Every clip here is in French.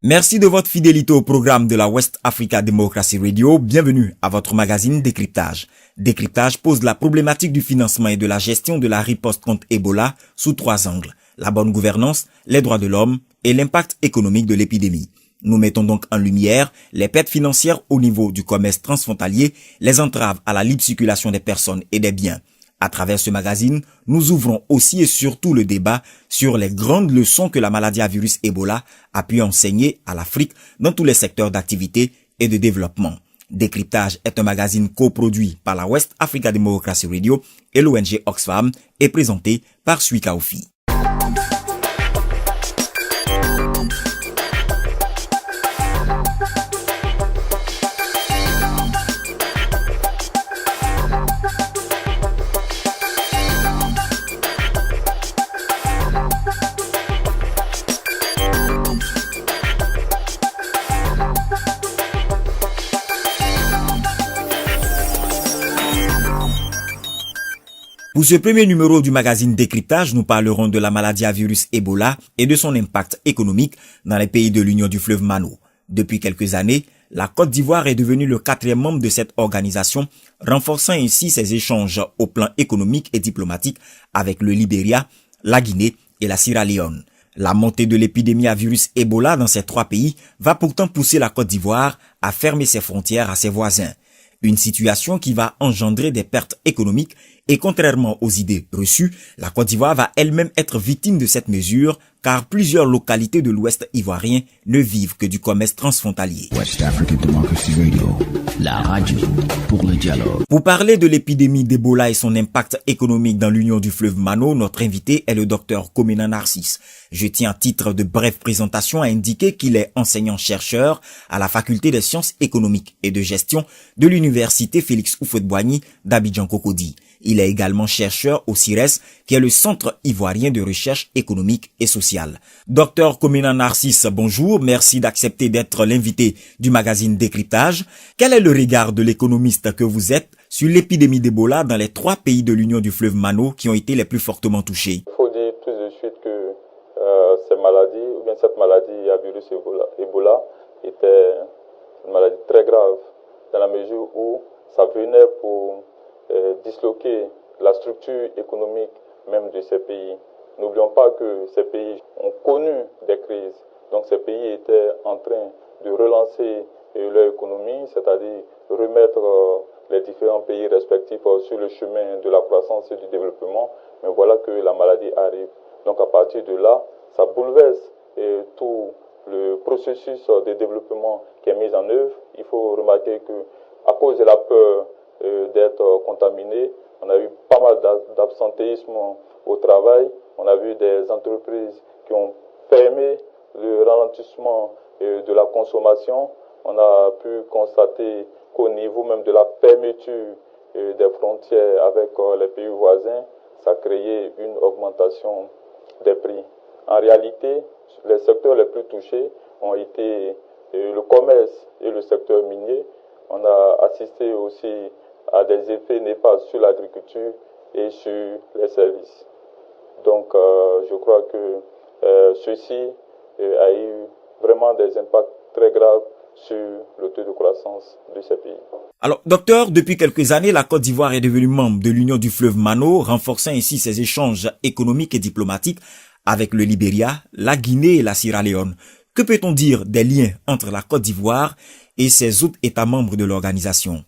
Merci de votre fidélité au programme de la West Africa Democracy Radio. Bienvenue à votre magazine Décryptage. Décryptage pose la problématique du financement et de la gestion de la riposte contre Ebola sous 3 angles. La bonne gouvernance, les droits de l'homme et l'impact économique de l'épidémie. Nous mettons donc en lumière les pertes financières au niveau du commerce transfrontalier, les entraves à la libre circulation des personnes et des biens. À travers ce magazine, nous ouvrons aussi et surtout le débat sur les grandes leçons que la maladie à virus Ebola a pu enseigner à l'Afrique dans tous les secteurs d'activité et de développement. Décryptage est un magazine coproduit par la West Africa Democracy Radio et l'ONG Oxfam et présenté par Suika Ofi. Pour ce premier numéro du magazine Décryptage, nous parlerons de la maladie à virus Ebola et de son impact économique dans les pays de l'Union du fleuve Mano. Depuis quelques années, la Côte d'Ivoire est devenue le 4e membre de cette organisation, renforçant ainsi ses échanges au plan économique et diplomatique avec le Libéria, la Guinée et la Sierra Leone. La montée de l'épidémie à virus Ebola dans ces 3 pays va pourtant pousser la Côte d'Ivoire à fermer ses frontières à ses voisins. Une situation qui va engendrer des pertes économiques et contrairement aux idées reçues, la Côte d'Ivoire va elle-même être victime de cette mesure car plusieurs localités de l'Ouest ivoirien ne vivent que du commerce transfrontalier. West African Democracy Radio, la radio pour le dialogue. Pour parler de l'épidémie d'Ebola et son impact économique dans l'Union du fleuve Mano, notre invité est le docteur Komena Narcisse. Je tiens à titre de brève présentation à indiquer qu'il est enseignant-chercheur à la faculté des sciences économiques et de gestion de l'université Félix Houphouët-Boigny d'Abidjan-Cocody. Il est également chercheur au CIRES, qui est le Centre ivoirien de recherche économique et sociale. Docteur Komena Narcisse, bonjour. Merci d'accepter d'être l'invité du magazine Décryptage. Quel est le regard de l'économiste que vous êtes sur l'épidémie d'Ebola dans les 3 pays de l'Union du fleuve Mano qui ont été les plus fortement touchés? Il faut dire tout de suite que cette maladie à virus Ebola était une maladie très grave dans la mesure où ça venait pour disloquer la structure économique même de ces pays. N'oublions pas que ces pays ont connu des crises. Donc ces pays étaient en train de relancer leur économie, c'est-à-dire remettre les différents pays respectifs sur le chemin de la croissance et du développement. Mais voilà que la maladie arrive. Donc à partir de là, ça bouleverse tout le processus de développement qui est mis en œuvre. Il faut remarquer que à cause de la peur d'être contaminé, on a eu pas mal d'absentéisme au travail. On a vu des entreprises qui ont fermé, le ralentissement de la consommation. On a pu constater qu'au niveau même de la fermeture des frontières avec les pays voisins, ça a créé une augmentation des prix. En réalité, les secteurs les plus touchés ont été le commerce et le secteur minier. On a assisté aussi à des effets néfastes sur l'agriculture et sur les services. Donc je crois que ceci a eu vraiment des impacts très graves sur le taux de croissance de ces pays. Alors, docteur, depuis quelques années, la Côte d'Ivoire est devenue membre de l'Union du fleuve Mano, renforçant ainsi ses échanges économiques et diplomatiques avec le Libéria, la Guinée et la Sierra Leone. Que peut-on dire des liens entre la Côte d'Ivoire et ses autres États membres de l'organisation?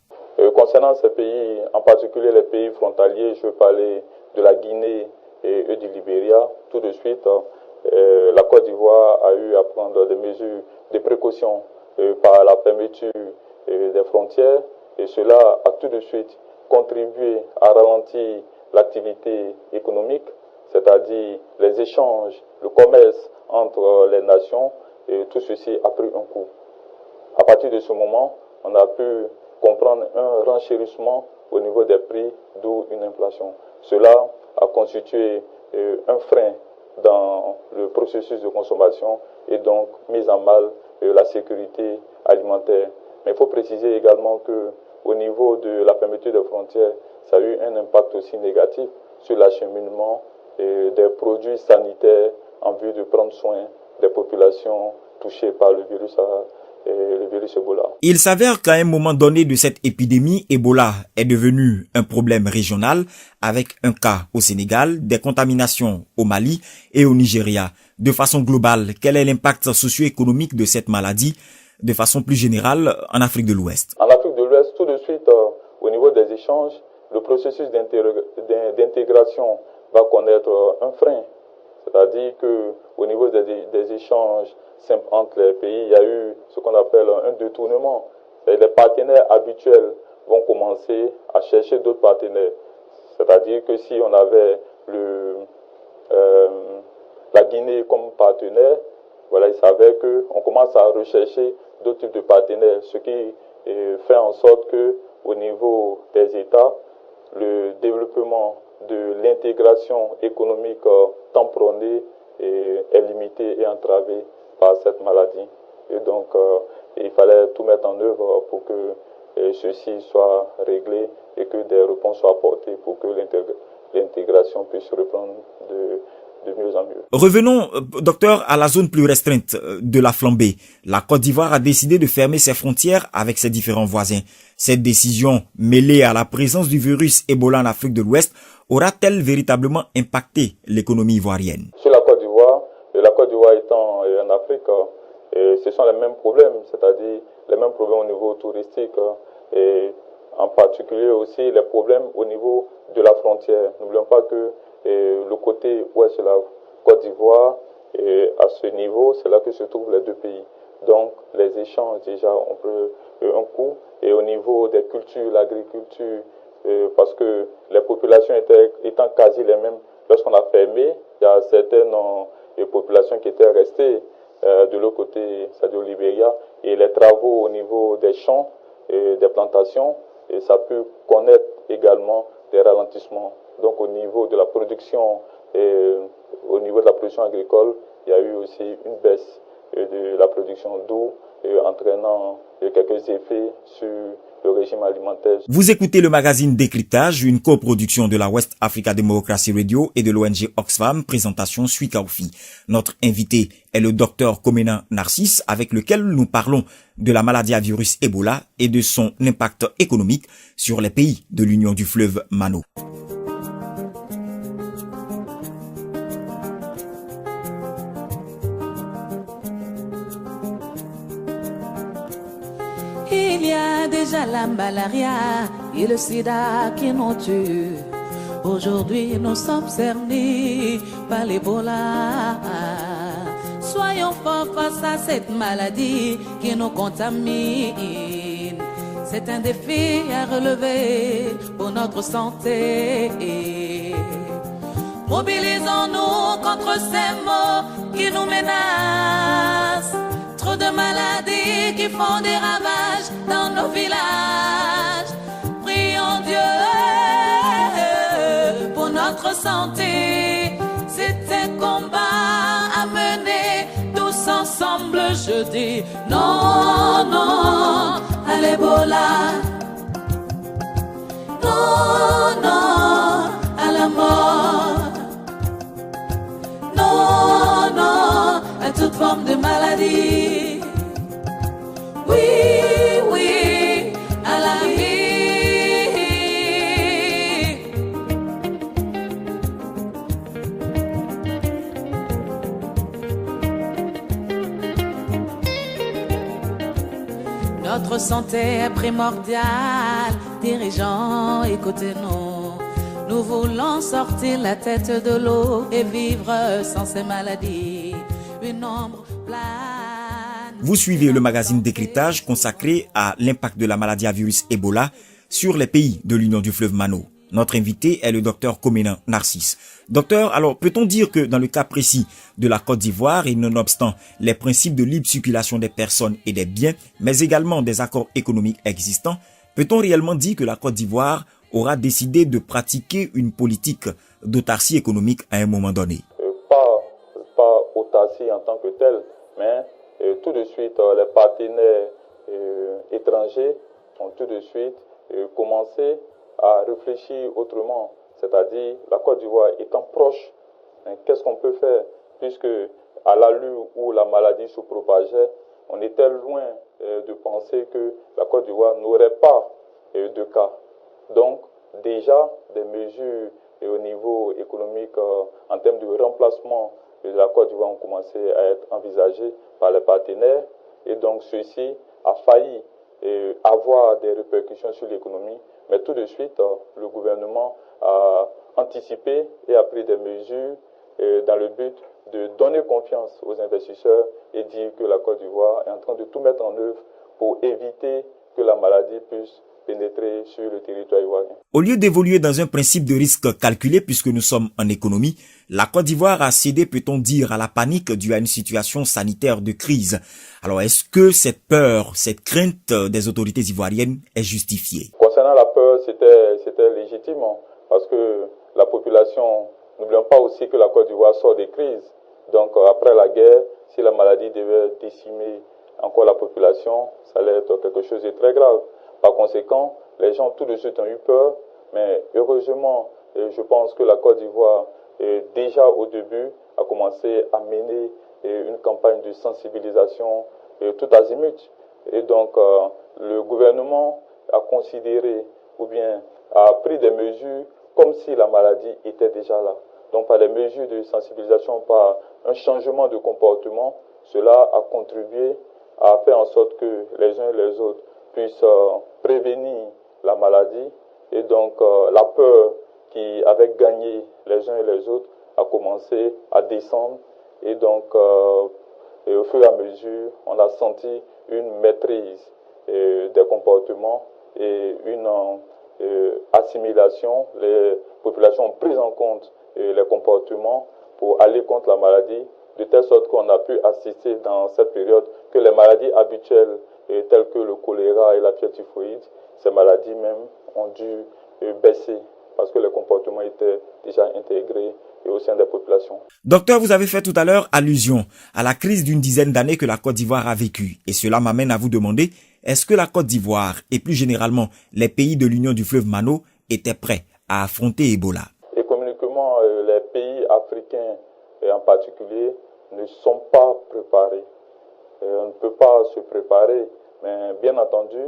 Concernant ces pays, en particulier les pays frontaliers, je veux parler de la Guinée et du Libéria. Tout de suite, la Côte d'Ivoire a eu à prendre des mesures de précaution par la fermeture des frontières et cela a tout de suite contribué à ralentir l'activité économique, c'est-à-dire les échanges, le commerce entre les nations, et tout ceci a pris un coup. À partir de ce moment, on a pu comprendre un renchérissement au niveau des prix, d'où une inflation. Cela a constitué un frein dans le processus de consommation et donc mise en mal la sécurité alimentaire. Mais il faut préciser également qu'au niveau de la fermeture des frontières, ça a eu un impact aussi négatif sur l'acheminement des produits sanitaires en vue de prendre soin des populations touchés par le virus Ebola. Il s'avère qu'à un moment donné de cette épidémie, Ebola est devenu un problème régional avec un cas au Sénégal, des contaminations au Mali et au Nigeria. De façon globale, quel est l'impact socio-économique de cette maladie de façon plus générale en Afrique de l'Ouest? En Afrique de l'Ouest, tout de suite, au niveau des échanges, le processus d'intégration va connaître un frein. C'est-à-dire qu'au niveau des échanges simples entre les pays, il y a eu ce qu'on appelle un détournement. Et les partenaires habituels vont commencer à chercher d'autres partenaires. C'est-à-dire que si on avait la Guinée comme partenaire, voilà, il s'avère qu'on commence à rechercher d'autres types de partenaires, ce qui fait en sorte qu'au niveau des États, le développement de l'intégration économique tant prônée est limité et entravé par cette maladie. Et donc, il fallait tout mettre en œuvre pour que ceci soit réglé et que des réponses soient apportées pour que l'intégration puisse reprendre de mieux en mieux. Revenons, docteur, à la zone plus restreinte de la flambée. La Côte d'Ivoire a décidé de fermer ses frontières avec ses différents voisins. Cette décision, mêlée à la présence du virus Ebola en Afrique de l'Ouest, aura-t-elle véritablement impacté l'économie ivoirienne? Sur la Côte d'Ivoire étant en Afrique, ce sont les mêmes problèmes, c'est-à-dire les mêmes problèmes au niveau touristique et en particulier aussi les problèmes au niveau de la frontière. N'oublions pas que le côté ouest de la Côte d'Ivoire, à ce niveau, c'est là que se trouvent les deux pays. Donc les échanges déjà ont pris un coup. Et au niveau des cultures, l'agriculture, parce que les populations étant quasi les mêmes, lorsqu'on a fermé, il y a certaines populations qui étaient restées de l'autre côté, c'est-à-dire au Libéria, et les travaux au niveau des champs et des plantations, et ça peut connaître également des ralentissements. Donc au niveau de la production au niveau de la production agricole, il y a eu aussi une baisse de la production d'eau, entraînant quelques effets sur le régime alimentaire. Vous écoutez le magazine Décryptage, une coproduction de la West Africa Democracy Radio et de l'ONG Oxfam, présentation Suikaofi. Notre invité est le docteur Komena Narcisse, avec lequel nous parlons de la maladie à virus Ebola et de son impact économique sur les pays de l'Union du fleuve Mano. Il y a déjà la malaria et le sida qui nous tuent. Aujourd'hui, nous sommes cernés par l'Ebola. Soyons forts face à cette maladie qui nous contamine. C'est un défi à relever pour notre santé. Mobilisons-nous contre ces maux qui nous menacent. Trop de maladies qui font des ravages dans nos villages. Prions Dieu pour notre santé. C'est un combat à mener tous ensemble. Je dis non, non à l'Ebola. Non, non à la mort. Non, non à toute forme de maladie. Oui, oui, à la vie. Notre santé est primordiale. Dirigeants, écoutez-nous. Nous voulons sortir la tête de l'eau et vivre sans ces maladies. Une ombre plane. Vous suivez le magazine Décryptage consacré à l'impact de la maladie à virus Ebola sur les pays de l'Union du fleuve Mano. Notre invité est le docteur Komena Narcisse. Docteur, alors peut-on dire que dans le cas précis de la Côte d'Ivoire, et nonobstant les principes de libre circulation des personnes et des biens, mais également des accords économiques existants, peut-on réellement dire que la Côte d'Ivoire aura décidé de pratiquer une politique d'autarcie économique à un moment donné? Pas autarcie en tant que telle, mais tout de suite les partenaires étrangers ont tout de suite commencé à réfléchir autrement. C'est-à-dire la Côte d'Ivoire étant proche, qu'est-ce qu'on peut faire? Puisque à l'allure où la maladie se propageait, on était loin de penser que la Côte d'Ivoire n'aurait pas de cas. Donc, déjà, des mesures au niveau économique en termes de remplacement de la Côte d'Ivoire ont commencé à être envisagées par les partenaires. Et donc, ceci a failli avoir des répercussions sur l'économie. Mais tout de suite, le gouvernement a anticipé et a pris des mesures dans le but de donner confiance aux investisseurs et dire que la Côte d'Ivoire est en train de tout mettre en œuvre pour éviter que la maladie puisse pénétrer sur le territoire ivoirien. Au lieu d'évoluer dans un principe de risque calculé, puisque nous sommes en économie, la Côte d'Ivoire a cédé, peut-on dire, à la panique due à une situation sanitaire de crise. Alors, est-ce que cette peur, cette crainte des autorités ivoiriennes est justifiée? Concernant la peur, c'était légitime, parce que la population, n'oublions pas aussi que la Côte d'Ivoire sort des crises. Donc, après la guerre, si la maladie devait décimer encore la population, ça allait être quelque chose de très grave. Par conséquent, les gens tout de suite ont eu peur, mais heureusement, je pense que la Côte d'Ivoire, déjà au début, a commencé à mener une campagne de sensibilisation tout azimut. Et donc, le gouvernement a considéré ou bien a pris des mesures comme si la maladie était déjà là. Donc, par des mesures de sensibilisation, par un changement de comportement, cela a contribué à faire en sorte que les uns et les autres puissent prévenir la maladie. Et donc, la peur qui avait gagné les uns et les autres a commencé à descendre. Et donc, et au fur et à mesure, on a senti une maîtrise des comportements et une assimilation. Les populations ont pris en compte les comportements pour aller contre la maladie, de telle sorte qu'on a pu assister dans cette période que les maladies habituelles telles que le choléra et la fièvre typhoïde, ces maladies même ont dû baisser parce que les comportements étaient déjà intégrés au sein des populations. Docteur, vous avez fait tout à l'heure allusion à la crise d'une dizaine d'années que la Côte d'Ivoire a vécue. Et cela m'amène à vous demander, est-ce que la Côte d'Ivoire et plus généralement les pays de l'Union du fleuve Mano étaient prêts à affronter Ebola? Économiquement, les pays africains en particulier ne sont pas préparés. On ne peut pas se préparer, mais bien entendu,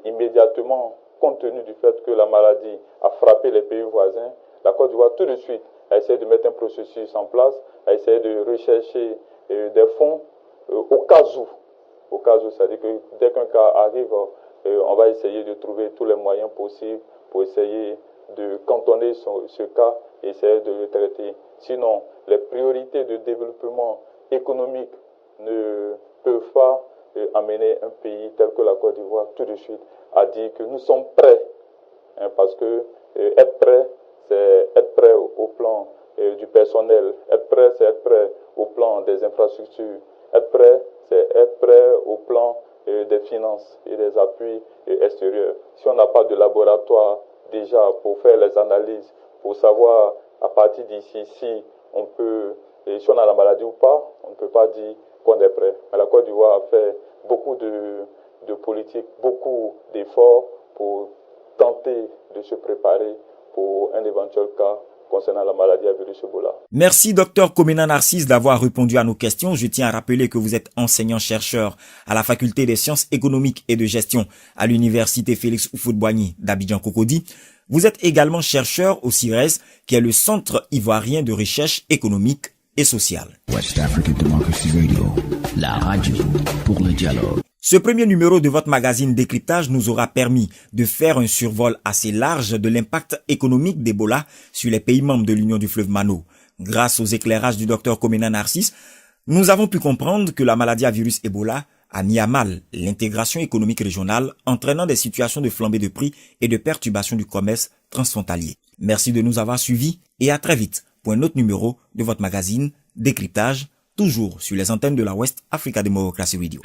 immédiatement, compte tenu du fait que la maladie a frappé les pays voisins, la Côte d'Ivoire tout de suite a essayé de mettre un processus en place, a essayé de rechercher des fonds au cas où, c'est-à-dire que dès qu'un cas arrive, on va essayer de trouver tous les moyens possibles pour essayer de cantonner ce cas et essayer de le traiter. Sinon, les priorités de développement économique ne peuvent pas amener un pays tel que la Côte d'Ivoire tout de suite à dire que nous sommes prêts. Parce que être prêt, c'est être prêt au plan du personnel. Être prêt, c'est être prêt au plan des infrastructures. Être prêt, c'est être prêt au plan des finances et des appuis extérieurs. Si on n'a pas de laboratoire déjà pour faire les analyses, pour savoir à partir d'ici si on peut, et si on a la maladie ou pas, on ne peut pas dire qu'on est prêt. Mais la Côte d'Ivoire a fait beaucoup de politiques, beaucoup d'efforts pour tenter de se préparer pour un éventuel cas concernant la maladie à virus Ebola. Merci Dr Komena Narcisse d'avoir répondu à nos questions. Je tiens à rappeler que vous êtes enseignant-chercheur à la faculté des sciences économiques et de gestion à l'université Félix Houphouët-Boigny d'Abidjan-Cocody. Vous êtes également chercheur au CIRES, qui est le Centre ivoirien de recherche économique et sociale. West African Democracy Radio, la radio pour le dialogue. Ce premier numéro de votre magazine Décryptage nous aura permis de faire un survol assez large de l'impact économique d'Ebola sur les pays membres de l'Union du fleuve Mano. Grâce aux éclairages du Dr Komena Narcisse, nous avons pu comprendre que la maladie à virus Ebola a mis à mal l'intégration économique régionale, entraînant des situations de flambée de prix et de perturbation du commerce transfrontalier. Merci de nous avoir suivis et à très vite pour un autre numéro de votre magazine Décryptage, toujours sur les antennes de la West Africa Democracy Radio.